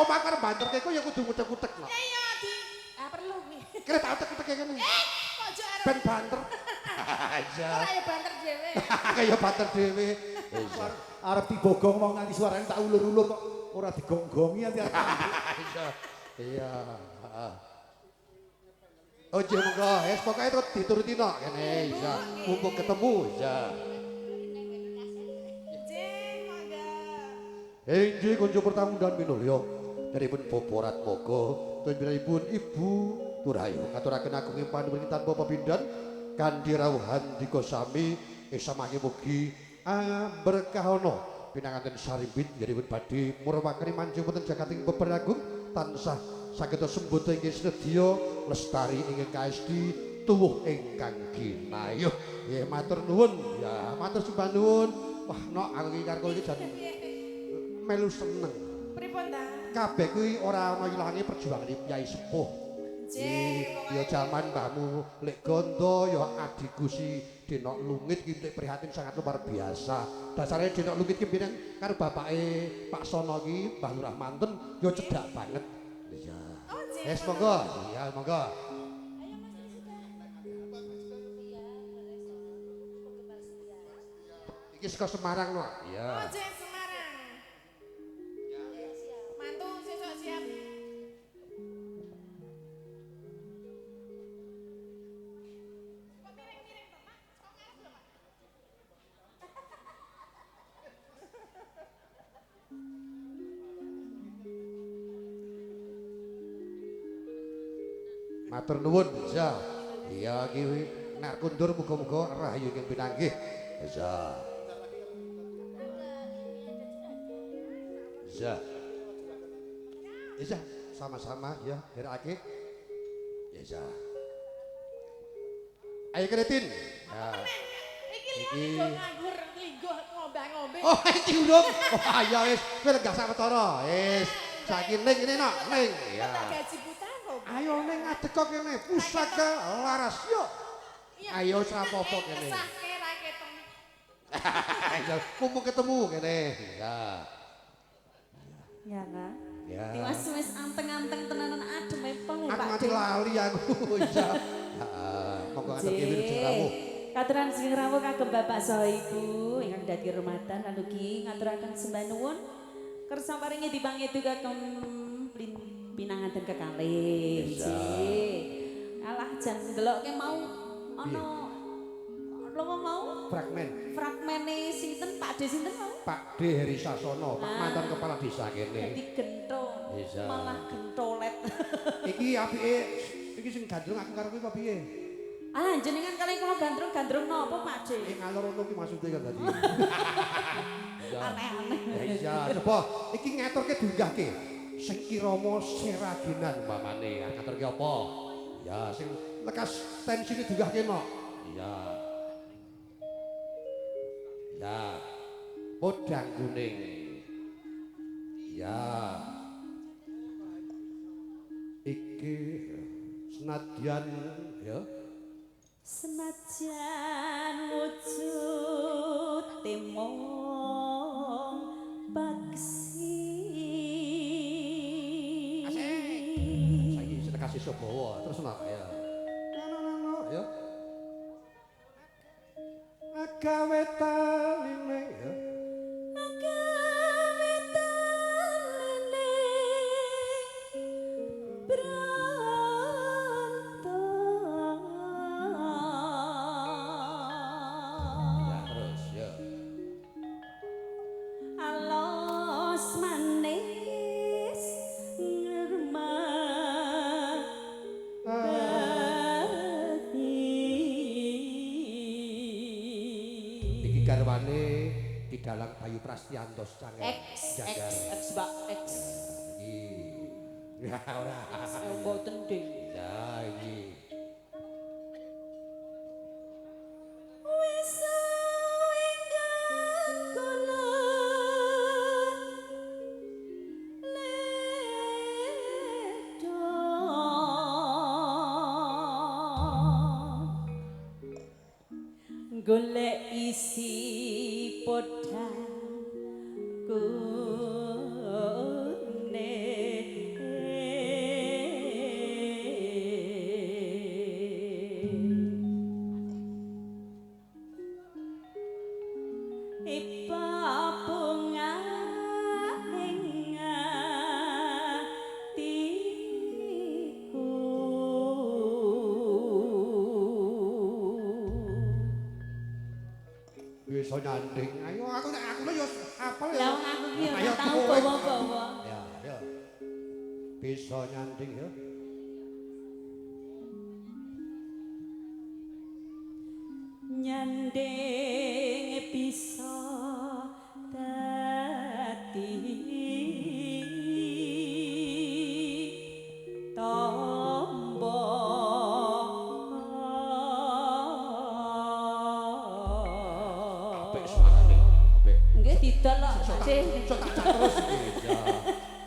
Omah karo banter kek ya kudu ngutek-utek no. Iya, Di. Ah perlu nih. Kira tak utek-utek kene. Kok jar. Ben banter. Aja. Ora ya banter dhewe. Kaya banter dhewe. Arep dibogong mau nganti suarane tak ulur-ulur kok ora digonggongi ati. Iya. Oh, jeng monggo, wis pokoke terus dituruti no kene iya. Mumpung ketemu iya. Jeng, mangga. Inggih kunjuk pertamu dan minulya daripun Boborat Moga tunjunipun Ibu Turayu ngaturaken agunging panuwun tanpa pepindhan kanthi rawuhan dika sami samangke mugi berkahono pinanganten sarimbit daripun badhe murwakani manjing wonten jagating beberagung tansah saged sembodo inggih sedya lestari ingkang kaesti tuwuh ingkang ginayuh. Nggih matur nuwun ya matur sembah nuwun. Wah nok aku iki karo iki jan melu seneng. Pripun ta? Kabeh kuwi ora ana ilange perjuangane Kyai Sepuh. Ya jaman mbahmu lek gondo ya adiku si Denok Lungit ki prihatin sangat luar biasa. Dasare Denok Lungit ki mbiyen karo bapake Pak Sono ki Mbah Lurah Manten ya cedhak banget. Iya. Wes monggo. Iya monggo. Iki saka Semarang no. Iya. Oh, Jeng Semarang. Mantu sesuk siap. Kok miring-miring to, Pak? Kok ngarep lho, Pak? Matur nuwun, ya. Iya iki nek kundur muga-muga rahayu ing pinanggih. Ya. Ya. Ya, sama-sama ya, gerakake. Ya, ya. Ayo Kretin. Ya. Iki lho nganggur lingguh ngombe-ngombe. Oh, iki urung. Oh, ayo wis, kowe lenggah sawetara. Wis, saiki ning ngene nok, ning. Ya. Gaji buta kok. Ayo ning ngadeg kok kene, pusaka laras yo. Ayo sapopo kene. Kesahke ra ketong. Ya, mumpung ketemu kene. Ya. Ya kan? Ya. Diwas wis anteng-anteng tenanan adem epong ya Aku Pak. nganti lali aku. Iya. Heeh, monggo ngatur kene jeramu. Katuran sing rawuh kagem Bapak saha Ibu ingkang dadi rumatan lan ugi ngaturaken sembah nuwun kersa paringi dipangedu kagem pinanganten kekalih. Nggih. Alah jan ndelokke mau ana lomo mau fragmene sinten Pak De sinten mau? Pak D Heri Sasono, Pak mantan kepala desa kene. Dadi gento. Bisa. Malah gentolet. Iki apike iki sing gandrung aku karo kowe apa piye? Ah, jenengan kali kula gandrung napa Pak De? Ngalor ngono ki maksude kan tadi. Aneh-aneh. Ya iya, coba iki ngaturke diunggahke. Sing Kirama Seraginan umpamane, ngaturke apa? Ya sing lekas tensine diunggahke no. Iya. Ya. Podang kuning. Ya. Iki senadyan ya. Senajan wujud temong baksi. Saiki sedekah sesuk bawa terus nak ya. No ya. Agawe taline ya. Agawe talene Ya terus ya. alos manis ngermah Iki garwane Kidalang Bayu Prastiantos Cangel. X Mbak X. Ya ora. Mboten ding. Ya iki. Wis ingkang kula ledha golek isi podang kuning bisa nyanding. Ayo aku lho yo apel ya. Lah wong aku ki ora Ayo, tau kowe. bawa-bawa. Ya, ya. Bisa nyanding ya. Nyanding bisa dadi tombo Apik suarane. Apik. nggih didelok Cih. Iso tak jak terus iki. Ya.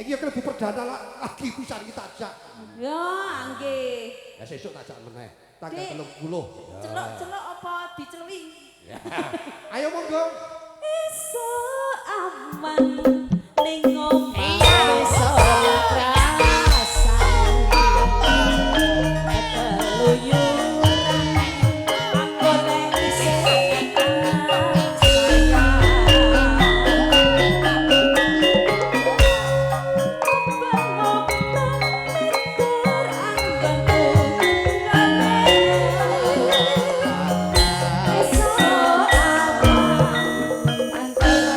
Iki ya klebu perdana lagi pisan iki tak jak. Ya nggih. Ya sesuk tak jak meneh. Tanggal Dik. 30. Ya. Celok-celok apa diceluki? Ya. Ayo monggo. Iso aman ning omah iso krasan keluyuran aku nek isih Iso aman antara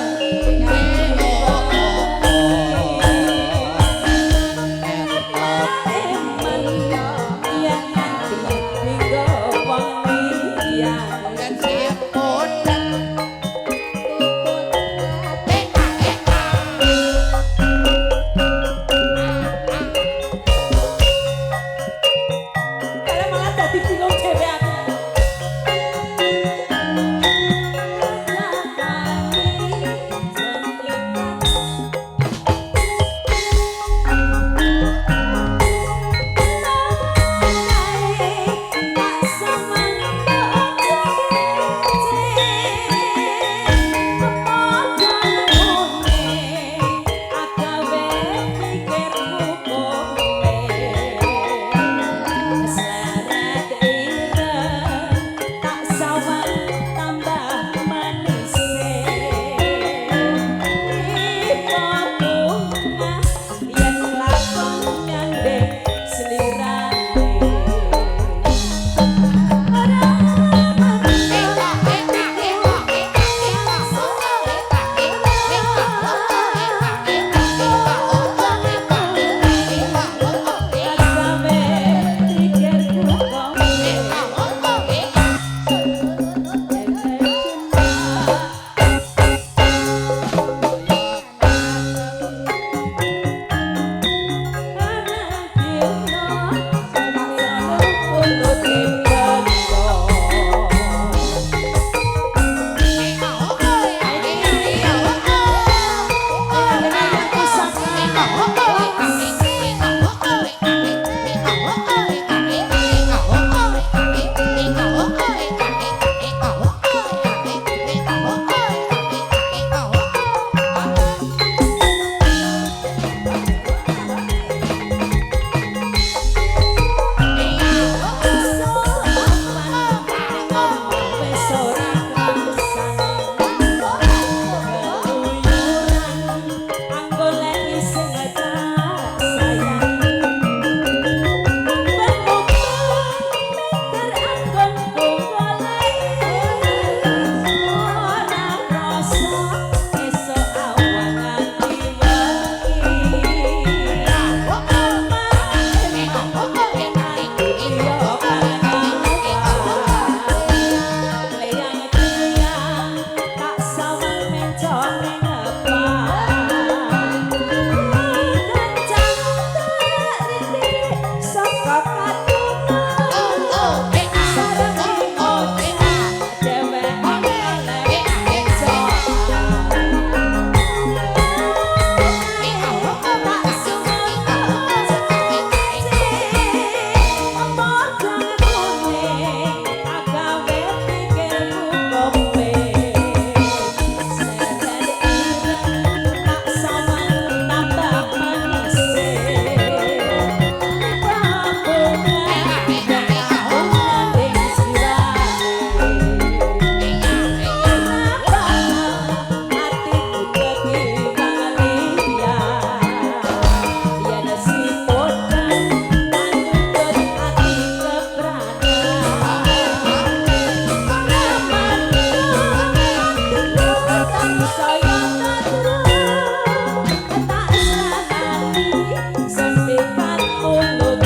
sempikat untuk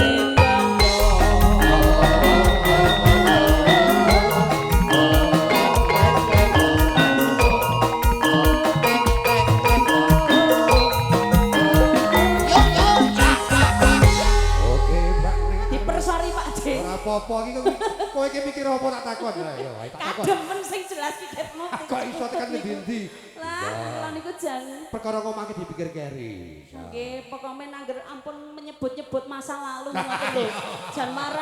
Oke, Mbak Ning. dipersori Pak D. Ora apa-apa iki kowe iki mikir apa tak takon. Ayo, ayo tak takon. Kademen sing jelas pikirmu. Kok iso tekan ngendi-endi? Lah, kalau niku jan. Perkara ngomongke dipikir keri. Nggih, pokoknya angger ampun menyebut-nyebut masa lalu ngoten lho. Jan marah